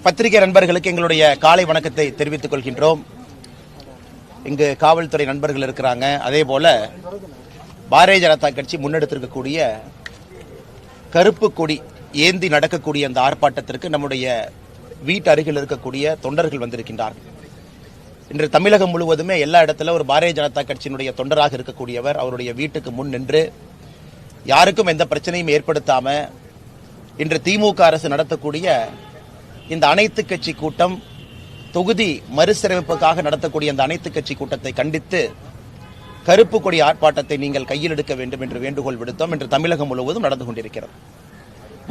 பத்திரிகை நண்பர்களுக்கு எங்களுடைய காலை வணக்கத்தை தெரிவித்துக் கொள்கின்றோம். இங்கு காவல்துறை நண்பர்கள் இருக்கிறாங்க. அதே போல பாரதிய ஜனதா கட்சி முன்னெடுத்திருக்கக்கூடிய கருப்பு கொடி ஏந்தி நடக்கக்கூடிய அந்த ஆர்ப்பாட்டத்திற்கு நம்முடைய வீட்டு அருகில் இருக்கக்கூடிய தொண்டர்கள் வந்திருக்கின்றார்கள். இன்று தமிழகம் முழுவதுமே எல்லா இடத்துல ஒரு பாரதிய ஜனதா கட்சியினுடைய தொண்டராக இருக்கக்கூடியவர் அவருடைய வீட்டுக்கு முன் நின்று யாருக்கும் எந்த பிரச்சனையும் ஏற்படுத்தாம இன்று திமுக அரசு நடத்தக்கூடிய இந்த அனைத்து கட்சி கூட்டம், தொகுதி மறுசீரமைப்புக்காக நடத்தக்கூடிய அந்த அனைத்து கட்சி கூட்டத்தை கண்டித்து கருப்பு கொடி ஆர்ப்பாட்டத்தை நீங்கள் கையில் எடுக்க வேண்டும் என்று வேண்டுகோள் விடுத்தோம். இன்று தமிழகம் முழுவதும் நடந்து கொண்டிருக்கிறது.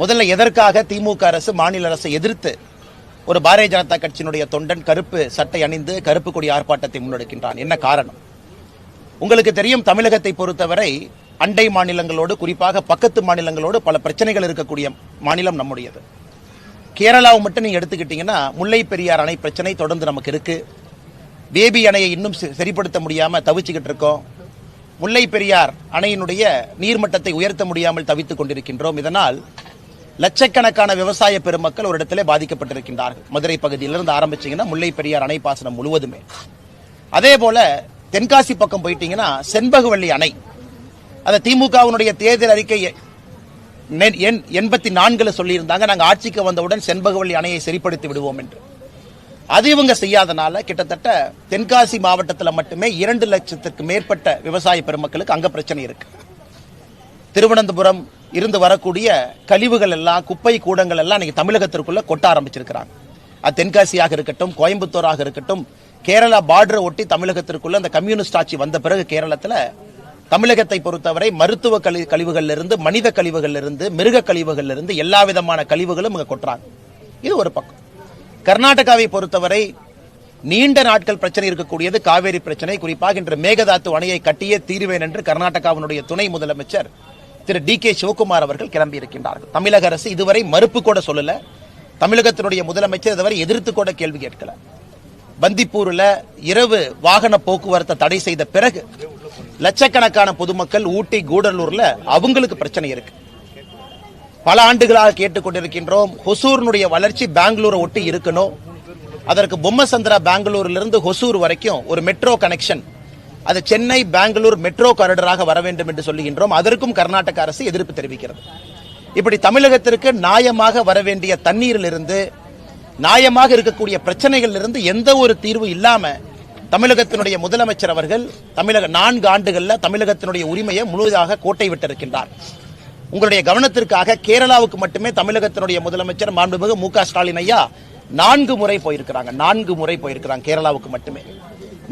முதல்ல எதற்காக திமுக அரசு மாநில அரசை எதிர்த்து ஒரு பாரதிய ஜனதா கட்சியினுடைய தொண்டன் கருப்பு சட்டை அணிந்து கருப்பு கொடி ஆர்ப்பாட்டத்தை முன்னெடுக்கின்றான்? என்ன காரணம்? உங்களுக்கு தெரியும், தமிழகத்தை பொறுத்தவரை அண்டை மாநிலங்களோடு, குறிப்பாக பக்கத்து மாநிலங்களோடு பல பிரச்சனைகள் இருக்கக்கூடிய மாநிலம் நம்முடையது. கேரளாவை மட்டும் நீங்க எடுத்துக்கிட்டீங்கன்னா முல்லை பெரியார் அணை பிரச்சனை தொடர்ந்து நமக்கு இருக்கு. பேபி அணையை இன்னும் சரிப்படுத்த முடியாம தவிச்சுக்கிட்டு இருக்கோம். முல்லை பெரியார் அணையினுடைய நீர்மட்டத்தை உயர்த்த முடியாமல் தவித்துக் கொண்டிருக்கின்றோம். இதனால் லட்சக்கணக்கான விவசாய பெருமக்கள் ஒரு இடத்திலே பாதிக்கப்பட்டிருக்கின்றார்கள். மதுரை பகுதியிலிருந்து ஆரம்பிச்சீங்கன்னா முல்லை பெரியார் அணை பாசனம் முழுவதுமே. அதே போல தென்காசி பக்கம் போயிட்டீங்கன்னா செண்பகவல்லி அணை, அதை திமுகவினுடைய தேர்தல் அறிக்கை 84 சொல்லியிருந்தாங்க, நாங்க ஆட்சிக்கு வந்தவுடன் செண்பகவல்லி அணையை சரிப்படுத்தி விடுவோம் என்று. அது இவங்க செய்யாதனால கிட்டத்தட்ட தென்காசி மாவட்டத்தில் மட்டுமே 2 லட்சத்திற்கு மேற்பட்ட விவசாய பெருமக்களுக்கு அங்க பிரச்சனை இருக்கு. திருவனந்தபுரம் இருந்து வரக்கூடிய கழிவுகள் எல்லாம், குப்பை கூடங்கள் எல்லாம் இன்னைக்கு தமிழகத்திற்குள்ள கொட்ட ஆரம்பிச்சிருக்கிறாங்க. அது தென்காசியாக இருக்கட்டும், கோயம்புத்தூராக இருக்கட்டும், கேரளா பார்டரை ஒட்டி தமிழகத்திற்குள்ள அந்த கம்யூனிஸ்ட் ஆட்சி வந்த பிறகு கேரளத்தில் தமிழகத்தை பொறுத்தவரை மருத்துவ கழிவுகள் இருந்து, மனித கழிவுகள் இருந்து, மிருக கழிவுகள் இருந்து எல்லா விதமான கழிவுகளும் இங்க கொட்டுறாங்க. இது ஒரு பக்கம். கர்நாடகாவை பொறுத்தவரை நீண்ட நாட்கள் பிரச்சனை இருக்கக்கூடியது காவேரி பிரச்சனை. குறிப்பாக இன்று மேகதாத்து அணையை கட்டியே தீர்வேன் என்று கர்நாடகாவினுடைய துணை முதலமைச்சர் திரு DK சிவகுமார் அவர்கள் கிளம்பி இருக்கின்றார்கள். தமிழக அரசு இதுவரை மறுப்பு கூட சொல்லல. தமிழகத்தினுடைய முதலமைச்சர் இதுவரை எதிர்த்து கூட கேள்வி கேட்கல. பந்திப்பூர்ல இரவு வாகன போக்குவரத்தை தடை செய்த பிறகு லட்சக்கணக்கான பொதுமக்கள் ஊட்டி, கூடலூர்ல அவங்களுக்கு பிரச்சனை இருக்கு. பல ஆண்டுகளாக கேட்டுக்கொண்டிருக்கின்றோம், ஹொசூர்னுடைய வளர்ச்சி பெங்களூரை ஒட்டி இருக்கணும். அதற்கு பொம்மசந்திரா பெங்களூரிலிருந்து ஹொசூர் வரைக்கும் ஒரு மெட்ரோ கனெக்ஷன், அது சென்னை பெங்களூர் மெட்ரோ காரிடராக வர வேண்டும் என்று சொல்லுகின்றோம். அதற்கும் கர்நாடக அரசு எதிர்ப்பு தெரிவிக்கிறது. இப்படி தமிழகத்திற்கு நியாயமாக வர வேண்டிய தண்ணீரிலிருந்து, நியாயமாக இருக்கக்கூடிய பிரச்சனைகள் இருந்து எந்த ஒரு தீர்வு இல்லாம தமிழகத்தினுடைய முதலமைச்சர் அவர்கள் 4 ஆண்டுகள்ல தமிழகத்தினுடைய உரிமையை முழுவதாக கோட்டை விட்டிருக்கின்றார். உங்களுடைய கவனத்திற்காக கேரளாவுக்கு மட்டுமே தமிழகத்தினுடைய முதலமைச்சர் மாண்புமிகு MK ஸ்டாலின் ஐயா 4 முறை போயிருக்கிறாங்க. 4 முறை போயிருக்கிறாங்க கேரளாவுக்கு மட்டுமே.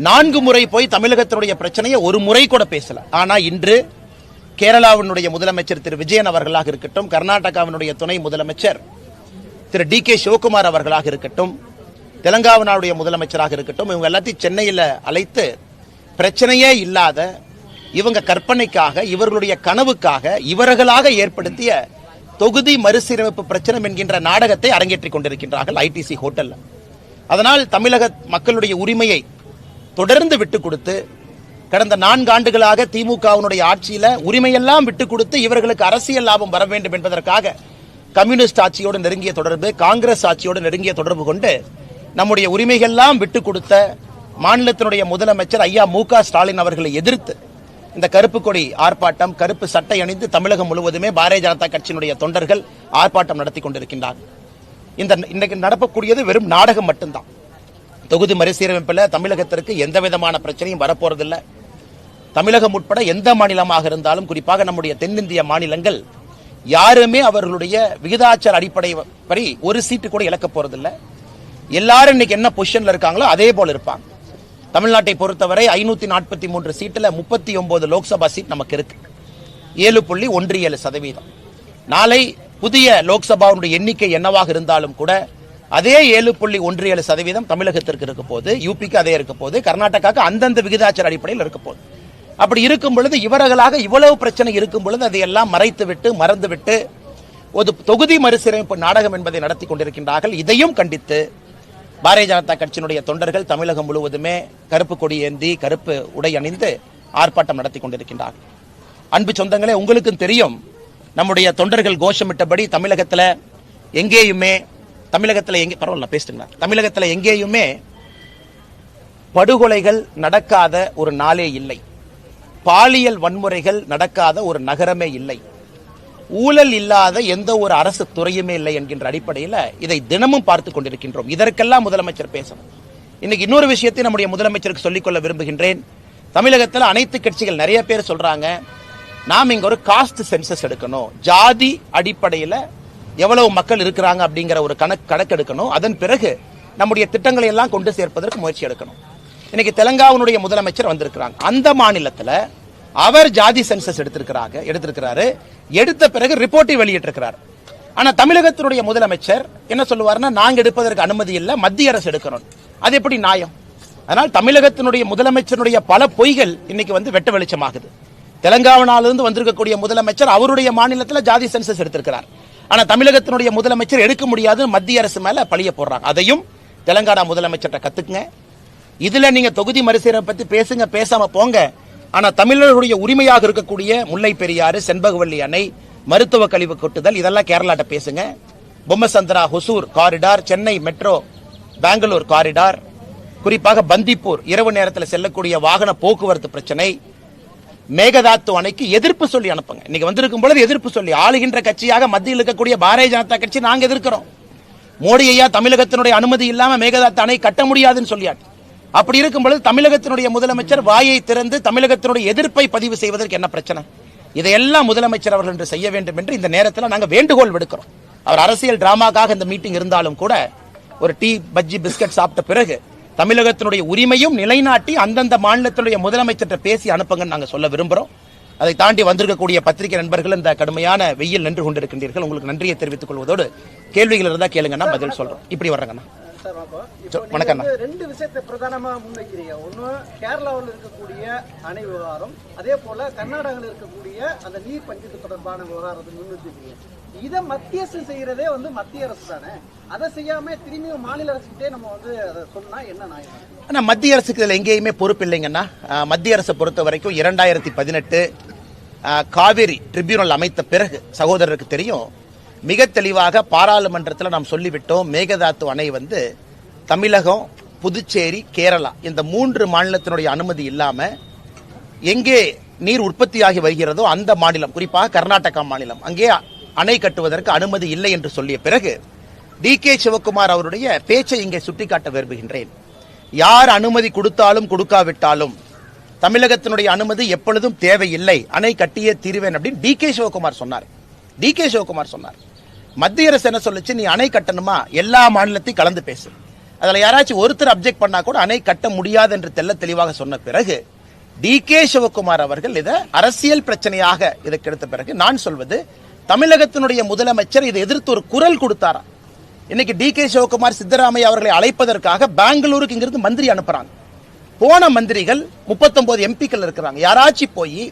4 முறை போய் தமிழகத்தினுடைய பிரச்சனையை ஒரு முறை கூட பேசல. ஆனா இன்று கேரளாவினுடைய முதலமைச்சர் திரு விஜயன் அவர்களாக இருக்கட்டும், கர்நாடகாவினுடைய துணை முதலமைச்சர் திரு DK சிவகுமார் அவர்களாக இருக்கட்டும், தெலங்கானாவுடைய முதலமைச்சராக இருக்கட்டும், இவங்க எல்லாத்தையும் சென்னையில் அழைத்து பிரச்சனையே இல்லாத இவங்க கற்பனைக்காக, இவர்களுடைய கனவுக்காக இவர்களாக ஏற்படுத்திய தொகுதி மறுசீரமைப்பு பிரச்சனை என்கின்ற நாடகத்தை அரங்கேற்றிக் கொண்டிருக்கின்றார்கள் ITC ஹோட்டல்ல. அதனால் தமிழக மக்களுடைய உரிமையை தொடர்ந்து விட்டுக் கொடுத்து, கடந்த 4 ஆண்டுகளாக திமுகவினுடைய ஆட்சியில உரிமையெல்லாம் விட்டுக் கொடுத்து இவர்களுக்கு அரசியல் லாபம் வர வேண்டும் என்பதற்காக கம்யூனிஸ்ட் ஆட்சியோடு நெருங்கிய தொடர்பு, காங்கிரஸ் ஆட்சியோடு நெருங்கிய தொடர்பு கொண்டு நம்முடைய உரிமைகள்லாம் விட்டுக் கொடுத்த மாநிலத்தினுடைய முதலமைச்சர் ஐயா MK ஸ்டாலின் அவர்களை எதிர்த்து இந்த கருப்பு கொடி ஆர்ப்பாட்டம், கருப்பு சட்டை அணிந்து தமிழகம் முழுவதுமே பாரதிய ஜனதா கட்சியினுடைய தொண்டர்கள் ஆர்ப்பாட்டம் நடத்தி கொண்டிருக்கின்றார்கள். இன்றைக்கு நடக்கக்கூடியது வெறும் நாடகம் மட்டும்தான். தொகுதி மறுசீரமைப்பில் தமிழகத்திற்கு எந்த விதமான பிரச்சனையும் வரப்போறதில்லை. தமிழகம் உட்பட எந்த மாநிலமாக இருந்தாலும், குறிப்பாக நம்முடைய தென்னிந்திய மாநிலங்கள் யாருமே அவர்களுடைய விகிதாச்சார அடிப்படை படி ஒரு சீட்டு கூட இழக்க போறதில்லை. எல்லாரும் இன்னைக்கு என்ன பொசிஷன்ல இருக்காங்களோ அதே போல இருப்பாங்க. தமிழ்நாட்டை பொறுத்தவரை 543 சீட்டுல 39 லோக்சபா சீட் நமக்கு இருக்கு. 7.17%. நாளை புதிய லோக்சபாவுடைய எண்ணிக்கை என்னவாக இருந்தாலும் கூட அதே 7.17% தமிழகத்திற்கு இருக்க போது, யூபிக்கு அதே இருக்க போது, கர்நாடகாவுக்கு அந்தந்த விகிதாச்சார அடிப்படையில் இருக்க போது. அப்படி இருக்கும் பொழுது இவர்களாக இவ்வளவு பிரச்சனை இருக்கும் பொழுது அதையெல்லாம் மறைத்துவிட்டு, மறந்துவிட்டு ஒரு தொகுதி மறுசீரமைப்பு நாடகம் என்பதை நடத்தி கொண்டிருக்கின்றார்கள். இதையும் கண்டித்து பாரதிய ஜனதா கட்சியினுடைய தொண்டர்கள் தமிழகம் முழுவதுமே கருப்பு கொடி ஏந்தி, கருப்பு உடை அணிந்து ஆர்ப்பாட்டம் நடத்தி கொண்டிருக்கின்றார்கள். அன்பு சொந்தங்களே, உங்களுக்கும் தெரியும், நம்முடைய தொண்டர்கள் கோஷமிட்டபடி தமிழகத்தில் எங்கேயுமே தமிழகத்தில் எங்கே பரவாயில்ல பேசுங்க. தமிழகத்தில் எங்கேயுமே படுகொலைகள் நடக்காத ஒரு நாளே இல்லை, பாலியல் வன்முறைகள் நடக்காத ஒரு நகரமே இல்லை, ஊழல் இல்லாத எந்த ஒரு அரசு துறையுமே இல்லை என்கின்ற அடிப்படையில் இதை தினமும் பார்த்து கொண்டிருக்கின்றோம். இதற்கெல்லாம் முதலமைச்சர் பேசணும். இன்னைக்கு இன்னொரு விஷயத்தை நம்முடைய முதலமைச்சருக்கு சொல்லிக்கொள்ள விரும்புகின்றேன். தமிழகத்தில் அனைத்து கட்சிகள் நிறைய பேர் சொல்றாங்க, நாம் இங்க ஒரு காஸ்ட் சென்சஸ் எடுக்கணும், ஜாதி அடிப்படையில் எவ்வளவு மக்கள் இருக்கிறாங்க அப்படிங்கிற ஒரு கணக்கெடுக்கணும், அதன் பிறகு நம்முடைய திட்டங்களை எல்லாம் கொண்டு சேர்ப்பதற்கு முயற்சி எடுக்கணும். இன்னைக்கு தெலங்கானாவுடைய முதலமைச்சர் வந்திருக்கிறாங்க. அந்த மாநிலத்தில் அவர் ஜாதி சென்சஸ் எடுத்திருக்கிறாரு. எடுத்த பிறகு ரிப்போர்ட்டை வெளியிட்டிருக்கிறார். ஆனா தமிழகத்தினுடைய முதலமைச்சர் என்ன சொல்லுவாருன்னா, நாங்க எடுப்பதற்கு அனுமதி இல்லை, மத்திய அரசு எடுக்கணும். அது எப்படி நியாயம்? அதனால் தமிழகத்தினுடைய முதலமைச்சருடைய பல பொய்கள் இன்னைக்கு வெட்ட வெளிச்சமாகுது. தெலங்கானாவிலிருந்து வந்திருக்கக்கூடிய முதலமைச்சர் அவருடைய மாநிலத்தில் ஜாதி சென்சஸ் எடுத்திருக்கிறார். ஆனா தமிழகத்தினுடைய முதலமைச்சர் எடுக்க முடியாது, மத்திய அரசு மேல பழிய போடுறாங்க. அதையும் தெலங்கானா முதலமைச்சர்கிட்ட கத்துக்குங்க. இதுல நீங்க தொகுதி மறுசீரமைப்பு பத்தி பேசுங்க, பேசாம போங்க. ஆனா தமிழர்களுடைய உரிமையாக இருக்கக்கூடிய முல்லை பெரியாறு, செண்பகவல்லி அணை, மருத்துவ கழிவு கொட்டுதல், இதெல்லாம் கேரளாட்ட பேசுங்க. Bommasandra Hosur corridor, Chennai metro Bangalore corridor, குறிப்பாக பந்திப்பூர் இரவு நேரத்தில் செல்லக்கூடிய வாகன போக்குவரத்து பிரச்சனை, மேகதாத்து அணைக்கு எதிர்ப்பு சொல்லி அனுப்புங்க. இன்னைக்கு வந்திருக்கும் பொழுது எதிர்ப்பு சொல்லி, ஆளுகின்ற கட்சியாக மத்தியில் இருக்கக்கூடிய பாரதிய ஜனதா கட்சி நாங்க எதிர்க்கிறோம். மோடி ஐயா தமிழகத்தினுடைய அனுமதி இல்லாம மேகதாத்து அணை கட்ட முடியாதுன்னு சொல்லியாட்டு. அப்படி இருக்கும் பொழுது தமிழகத்தினுடைய முதலமைச்சர் வாயை திறந்து தமிழகத்தினுடைய எதிர்ப்பை பதிவு செய்வதற்கு என்ன பிரச்சனை? இதையெல்லாம் முதலமைச்சர் அவர்கள் என்று செய்ய வேண்டும் என்று இந்த நேரத்தில் நாங்கள் வேண்டுகோள் விடுக்கிறோம். அவர் அரசியல் டிராமாக்காக இந்த மீட்டிங் இருந்தாலும் கூட ஒரு டீ பஜ்ஜி பிஸ்கட் சாப்பிட்ட பிறகு தமிழகத்தினுடைய உரிமையும் நிலைநாட்டி அந்தந்த மாநிலத்தினுடைய முதலமைச்சர்கிட்ட பேசி அனுப்புங்கன்னு நாங்கள் சொல்ல விரும்புகிறோம். அதை தாண்டி வந்திருக்கக்கூடிய பத்திரிகை நண்பர்கள் இந்த கடுமையான வெயில் நின்று கொண்டிருக்கின்றீர்கள், உங்களுக்கு நன்றியை தெரிவித்துக் கொள்வதோடு கேள்விகள் இருந்தா கேளுங்கன்னா பதில் சொல்றோம். இப்படி வர்றங்கண்ணா. வணக்கம். ரெண்டு விஷயத்தை பிரதானமா முன்வைக்கிறீங்க. ஒண்ணு கேரளாவில் இருக்கக்கூடிய அணை விவகாரம், அதே போல கர்நாடகாவில் இருக்கக்கூடிய அந்த நீர் பஞ்சத்து தொடர்பான விவகாரத்தை முன்வைக்கிறீங்க. இதை மத்திய அரசு செய்யறதே மத்திய அரசு தானே, அதை செய்யாம திரும்பியும் மாநில அரசுகிட்டே நம்ம அதை சொன்னா என்ன நியாயம்? ஆனா மத்திய அரசுக்கு இதுல எங்கேயுமே பொறுப்பு இல்லைங்கன்னா. மத்திய அரசை பொறுத்த வரைக்கும் 2018 காவிரி ட்ரிபியூனல் அமைத்த பிறகு சகோதரருக்கு தெரியும், மிக தெளிவாக பாராளுமன்றத்தில் நாம் சொல்லிவிட்டோம், மேகதாத்து அணை தமிழகம், புதுச்சேரி, கேரளா இந்த 3 மாநிலத்தினுடைய அனுமதி இல்லாம எங்கே நீர் உற்பத்தியாகி வருகிறதோ அந்த மாநிலம், குறிப்பாக கர்நாடகா மாநிலம், அங்கே அணை கட்டுவதற்கு அனுமதி இல்லை என்று சொல்லிய பிறகு டி.கே. சிவகுமார் அவருடைய பேச்சை இங்கே சுட்டிக்காட்ட விரும்புகின்றேன். யார் அனுமதி கொடுத்தாலும் கொடுக்காவிட்டாலும் தமிழகத்தினுடைய அனுமதி எப்பொழுதும் தேவையில்லை, அணை கட்டியே தீருவேன் அப்படின்னு டி.கே. சிவகுமார் சொன்னார். டி.கே. சிவகுமார் சொன்னார். மத்திய அரசு என்ன சொல்லுச்சு, நீ அணை கட்டணுமா எல்லா மாநிலத்தையும் கலந்து பேசு, அதுல யாராச்சும் ஒருத்தர் அப்ஜெக்ட் பண்ணா கூட அணை கட்ட முடியாது என்று தெளிவாக சொன்ன பிறகு டி.கே. சிவகுமார் அவர்கள் இதை அரசியல் பிரச்சனையாக இதற்கு எடுத்த பிறகு நான் சொல்வது, தமிழகத்தினுடைய முதலமைச்சர் இதை எதிர்த்து ஒரு குரல் கொடுத்தாரா? இன்னைக்கு டி.கே. சிவகுமார் சித்தராமையா அவர்களை அழைப்பதற்காக பெங்களூருக்கு இங்கிருந்து மந்திரி அனுப்புறாங்க. போன மந்திரிகள் 39 எம்பிக்கள் இருக்கிறாங்க. யாராச்சும் போய்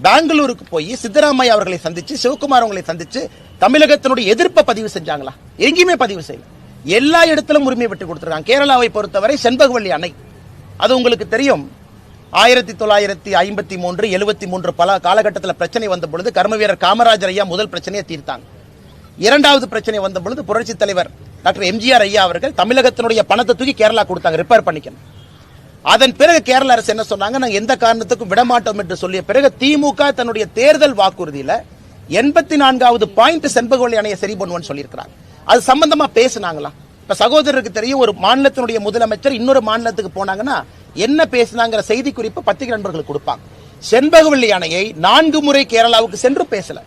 பெங்களூருக்கு போய் சித்தராமையா அவர்களை சந்திச்சு, சிவகுமார் அவர்களை சந்திச்சு தமிழகத்தினுடைய எதிர்ப்பை பதிவு செஞ்சாங்களா? எங்கேயுமே பதிவு செய்யல. எல்லா இடத்திலும் உரிமை விட்டு கொடுத்திருக்காங்க. கேரளாவை பொறுத்தவரை செண்பகவல்லி அணை, அது உங்களுக்கு தெரியும், 1953, 73 பல காலகட்டத்தில் பிரச்சனை வந்த பொழுது கர்மவீரர் காமராஜர் ஐயா முதல் பிரச்சனையை தீர்த்தாங்க. இரண்டாவது பிரச்சனை வந்த பொழுது புரட்சி தலைவர் டாக்டர் எம்ஜிஆர் ஐயா அவர்கள் தமிழகத்தினுடைய பணத்தை தூக்கி கேரளா கொடுத்தாங்க, ரிப்பேர் பண்ணிக்கணும். அதன் பிறகு கேரள அரசு என்ன சொன்னாங்க, நாங்கள் எந்த காரணத்துக்கும் விடமாட்டோம் என்று சொல்லிய பிறகு திமுக தன்னுடைய தேர்தல் வாக்குறுதியில 84வது பாயிண்ட் செண்பகவல்லி அணையை சரி பண்ணுவோம்னு சொல்லியிருக்கிறாங்க. அது சம்பந்தமா பேசினாங்களா? இப்ப சகோதரருக்கு தெரியும், ஒரு மாநிலத்தினுடைய முதலமைச்சர் இன்னொரு மாநிலத்துக்கு போனாங்கன்னா என்ன பேசினாங்கிற செய்தி குறிப்பு பத்திரிகை நண்பர்களுக்கு கொடுப்பாங்க. செண்பகவல்லி அணையை 4 முறை கேரளாவுக்கு சென்று பேசல.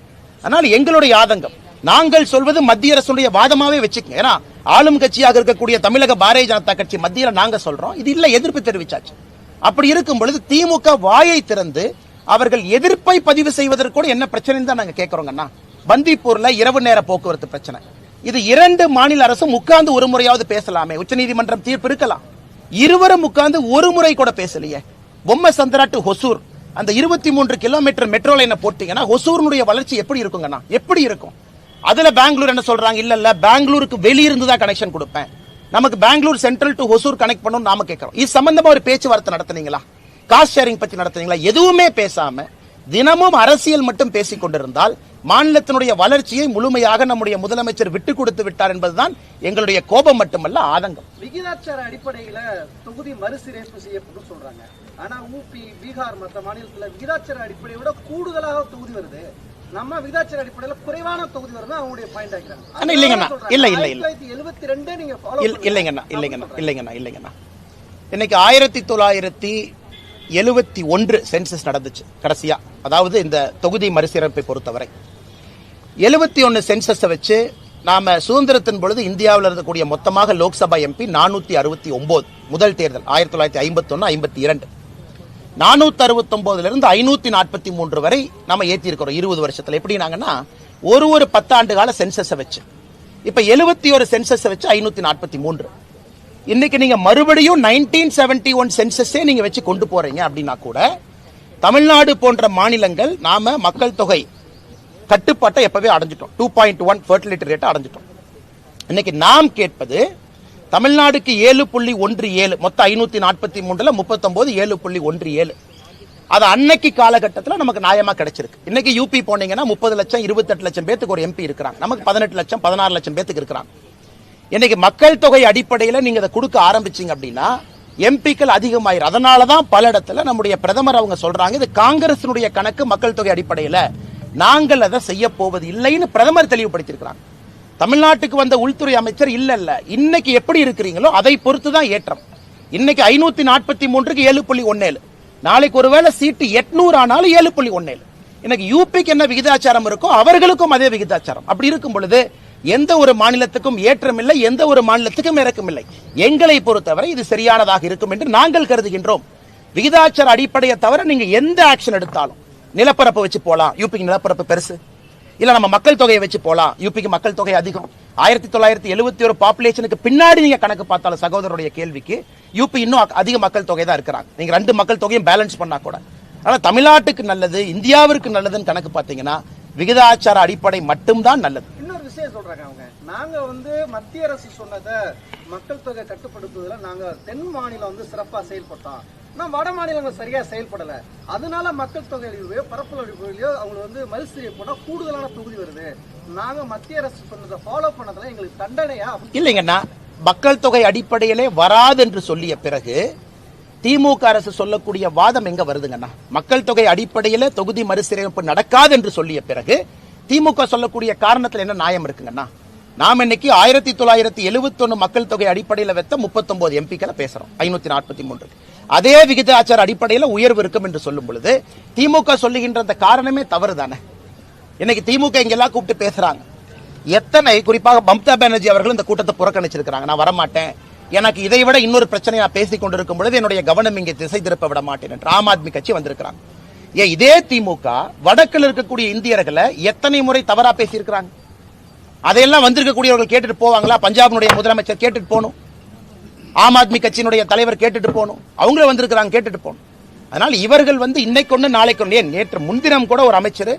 ஆனால் எங்களுடைய ஆதங்கம், நாங்கள் சொல்வது மத்திய அரசுடைய வாதமாவே வச்சுக்கங்க. ஏன்னா ஆளும் கட்சியாக இருக்கக்கூடிய தமிழக பாரதிய ஜனதா கட்சி மத்தியில் நாங்க சொல்றோம், இது இல்ல எதிர்ப்பு தெரிவிச்சாச்சு. அப்படி இருக்கும் பொழுது திமுக வாயை திறந்து அவர்கள் எதிர்ப்பை பதிவு செய்வதற்கு கூட என்ன பிரச்சனை தான் நாங்க கேட்கிறோங்கன்னா, பந்திப்பூர்ல இரவு நேர போக்குவரத்து பிரச்சனை, இது 2 மாநில அரசும் உட்கார்ந்து ஒரு முறையாவது பேசலாமே. உச்சநீதிமன்றம் தீர்ப்பு இருக்கலாம், இருவரும் உட்கார்ந்து ஒரு முறை கூட பேசலையே. பொம்மசந்திரா டு ஹொசூர் அந்த 23 கிலோமீட்டர் மெட்ரோ லைனை போட்டீங்கன்னா ஹொசூருடைய வளர்ச்சி எப்படி இருக்குங்கண்ணா? எப்படி இருக்கும்? அதுல பெங்களூர் என்ன சொல்றாங்க, இல்ல பெங்களூருக்கு வெளியிருந்து தான் கனெக்ஷன் கொடுப்பேன், நமக்கு Bangalore central to Hosur connect பண்ணணும் நாம கேட்கிறோம். இது சம்பந்தமா ஒரு பேச்சுவார்த்தை நடத்துனீங்களா? காஸ்ட் ஷேரிங் பத்தி நடத்துனீங்களா? எதுவுமே பேசாம தினமும் அரசியல் மட்டும் பேசிக் கொண்டிருந்தால் மாநிலத்தினுடைய வளர்ச்சியை முழுமையாக நம்முடைய முதலமைச்சர் விட்டுக் கொடுத்து விட்டார் என்பதுதான் எங்களுடைய கோபம் மட்டுமல்ல, ஆதங்கம். விகிதாச்சார அடிப்படையில தொகுதி மறுசீரமைப்பு செய்யப்படும் சொல்றாங்க. ஆனா ஊபி, பீகார் மற்ற மாநிலத்துல விகிதாச்சார அடிப்படையை விட கூடுதலாக தொகுதி வருது. நம்ம விகிதாச்சார அடிப்படையில குறைவான தொகுதி வருது அவங்களுடைய பாயிண்ட் ஆகிறாங்க. இல்லைங்கண்ணா, இல்ல 1972 நீங்க ஃபாலோ இல்லைங்கண்ணா. இன்னைக்கு 1971 சென்சஸ் நடந்துச்சு கடைசியா, அதாவது இந்த தொகுதி மறுசீரமைப்பை பொறுத்தவரை 71 சென்சஸ் வச்சு நாம சுதந்திரத்தின் பொழுது இந்தியாவில் இருக்கக்கூடிய மொத்தமாக லோக்சபா எம்பி 469. முதல் தேர்தல் 1951-52 469 543 வரை நம்ம ஏத்தி இருக்கிறோம் 20 வருஷத்துல. எப்படினாங்கன்னா ஒரு 10 ஆண்டு கால சென்சஸ் வச்சு, இப்ப 71 சென்சஸ் வச்சு 543. இன்னைக்கு நீங்க மறுபடியும் 1971 சென்சஸே நீங்க வச்சு கொண்டு போறீங்க அப்படின்னா கூட தமிழ்நாடு போன்ற மாநிலங்கள் நாம மக்கள் தொகை கட்டுப்பாட்டை எப்பவே அடைஞ்சிட்டோம். 2.1 ஃபெர்டிலிட்டி ரேட் அடைஞ்சிட்டோம். இன்னைக்கு நாம் கேட்பது தமிழ்நாடுக்கு 7.17, மொத்தம் 543ல 39 7.17. அது அன்னைக்கு காலகட்டத்தில் நமக்கு நியாயமா கிடைச்சிருக்கு. இன்னைக்கு யூபி போனீங்கன்னா 30 லட்சம் 28 லட்சம் பேத்துக்கு ஒரு எம்பி இருக்கிறாங்க. நமக்கு 18 லட்சம் 16 லட்சம் பேத்துக்கு இருக்கிறாங்க. இன்னைக்கு மக்கள் தொகை அடிப்படையில் நீங்க அதை கொடுக்க ஆரம்பிச்சீங்க அப்படின்னா எம்பிக்கள் அதிகமாயிரும். அதனாலதான் பல இடத்துல நம்முடைய பிரதமர் அவங்க சொல்றாங்க, இது காங்கிரசினுடைய கணக்கு மக்கள் தொகை அடிப்படையில், நாங்கள் அதை செய்ய போவது இல்லைன்னு பிரதமர் தெளிவுபடுத்தியிருக்கிறாங்க. தமிழ்நாட்டுக்கு வந்த உள்துறை அமைச்சர் இல்ல இன்னைக்கு எப்படி இருக்கிறீங்களோ அதை பொறுத்து தான் ஏற்றம். இன்னைக்கு 543க்கு 7.17, நாளைக்கு ஒருவேளை சீட்டு 800 ஆனாலும் 7.17. இன்னைக்கு யூபிக்கு என்ன விகிதாச்சாரம் இருக்கோ அவர்களுக்கும் அதே விகிதாச்சாரம். அப்படி இருக்கும் பொழுது எந்த ஒரு மாநிலத்துக்கும் ஏற்றம் இல்லை, எந்த ஒரு மாநிலத்துக்கும் இறக்கம் இல்லை. எங்களை பொறுத்தவரை இது சரியானதாக இருக்கும் என்று நாங்கள் கருதுகின்றோம். விகிதாச்சார அடிப்படையை தவிர நீங்க எந்த ஆக்ஷன் எடுத்தாலும், நிலப்பரப்பு வச்சு போலாம், யூபிக்கு நிலப்பரப்பு பெருசு, இல்ல நம்ம மக்கள் தொகையை வச்சு போலாம், யூபிக்கு மக்கள் தொகை அதிகம். 1971 பாப்புலேஷனுக்கு பின்னாடி நீங்க கணக்கு பார்த்தாலும் சகோதரருடைய கேள்விக்கு யூபி இன்னும் அதிக மக்கள் தொகை தான் இருக்கிறாங்க. நீங்க 2 மக்கள் தொகையும் பேலன்ஸ் பண்ணா கூட. ஆனா தமிழ்நாட்டுக்கு நல்லது, இந்தியாவிற்கு நல்லதுன்னு கணக்கு பார்த்தீங்கன்னா விகிதாச்சார அடிப்படை மட்டும்தான் நல்லது. இன்னொரு விஷயம் சொல்றாங்க அவங்க, நாங்க மத்திய அரசு சொன்னதை மக்கள் தொகை கட்டுப்படுத்துவதில் நாங்க தென் மாநிலம் சிறப்பா செயல்பட்டோம், நான் வட மாநிலங்கள் சரியா செயல்படல, அதனால மக்கள் தொகை அழிவையோ பரப்பல் அழிவையோ அவங்க மறுசீரமைப்பு போனா கூடுதலான தொகுதி வருது, நாங்க மத்திய அரசு சொன்னதை ஃபாலோ பண்ணதுல எங்களுக்கு தண்டனையா? இல்லைங்கண்ணா, மக்கள் தொகை அடிப்படையிலே வராது என்று சொல்லிய பிறகு திமுக அரசு சொல்லக்கூடிய வாதம் எங்க வருதுங்கண்ணா? மக்கள் தொகை அடிப்படையில் தொகுதி மறுசீரமைப்பு நடக்காது என்று சொல்லிய பிறகு திமுக சொல்லக்கூடிய காரணத்தில் என்ன நியாயம் இருக்குங்கண்ணா? நாம் இன்னைக்கு 1971 மக்கள் தொகை அடிப்படையில் வைத்த 39 எம்பிக்களை பேசுறோம் 543. அதே விகிதாச்சார அடிப்படையில் உயர்வு இருக்கும் என்று சொல்லும் பொழுது திமுக சொல்லுகின்ற அந்த காரணமே தவறு தானே. இன்னைக்கு திமுக இங்கெல்லாம் கூப்பிட்டு பேசுறாங்க. எத்தனை, குறிப்பாக மம்தா பானர்ஜி அவர்கள் இந்த கூட்டத்தை புறக்கணிச்சிருக்கிறாங்க. நான் வரமாட்டேன், எனக்கு இதை விட இன்னொரு பிரச்சனை நான் பேசிக் கொண்டிருக்கும் பொழுது என்னுடைய கவனம் இங்கே திசை திருப்ப விட மாட்டேன் என்று ஆம் ஆத்மி கட்சி வந்திருக்கிறாங்க. இதே திமுக வடக்கில் இருக்கக்கூடிய இந்தியர்களை எத்தனை முறை தவறா பேசியிருக்கிறாங்க. அதையெல்லாம் வந்திருக்கக்கூடியவர்கள் கேட்டுட்டு போவாங்களா? பஞ்சாபினுடைய முதலமைச்சர் கேட்டுட்டு போகணும், ஆம் ஆத்மி கட்சியினுடைய தலைவர் கேட்டுட்டு போகணும், அவங்களும் வந்திருக்கிறாங்க கேட்டுட்டு போகணும். அதனால் இவர்கள் இன்னைக்கு ஒன்று நாளைக்கு ஒன்று, நேற்று முன்தினம் கூட ஒரு அமைச்சர்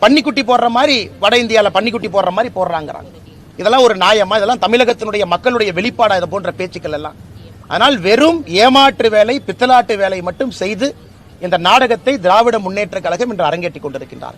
பன்னிக்குட்டி போடுற மாதிரி வட இந்தியாவில் பன்னிக்குட்டி போடுற மாதிரி போடுறாங்கிறாங்க. இதெல்லாம் ஒரு நியாயமா? இதெல்லாம் தமிழகத்தினுடைய மக்களுடைய வெளிப்பாடா இது போன்ற பேச்சுக்கள் எல்லாம்? அதனால் வெறும் ஏமாற்று வேலை, பித்தலாட்டு வேலை மட்டும் செய்து இந்த நாடகத்தை திராவிட முன்னேற்ற கழகம் இன்று அரங்கேற்றிக் கொண்டிருக்கின்றார்.